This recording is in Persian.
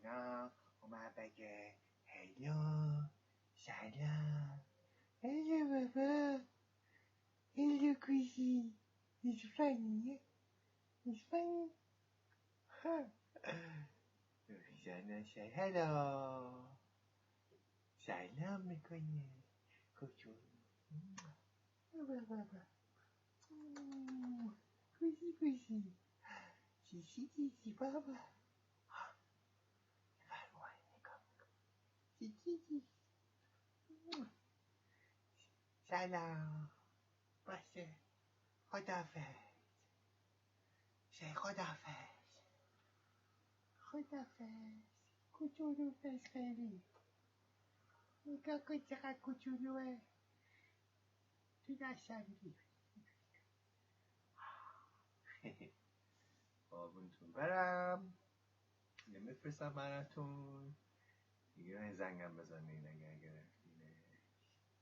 مانا اومد بگه هلو سلام هلو بابا هلو کوشی It's funny. It's funny. روزانا say hello. سلام میکنه کوچولو بابا کوشی کوشی چیشی چیشی بابا فرمای نگاه چیشی چیشی سلام باشه خداحافظ شای خداحافظ خداحافظ کوچولو فسخری نگاه کن چقدر کوچولوه تو نشنگی قابونتون برم دیگه میفرستم براتون دیگه زنگم بزنین اگر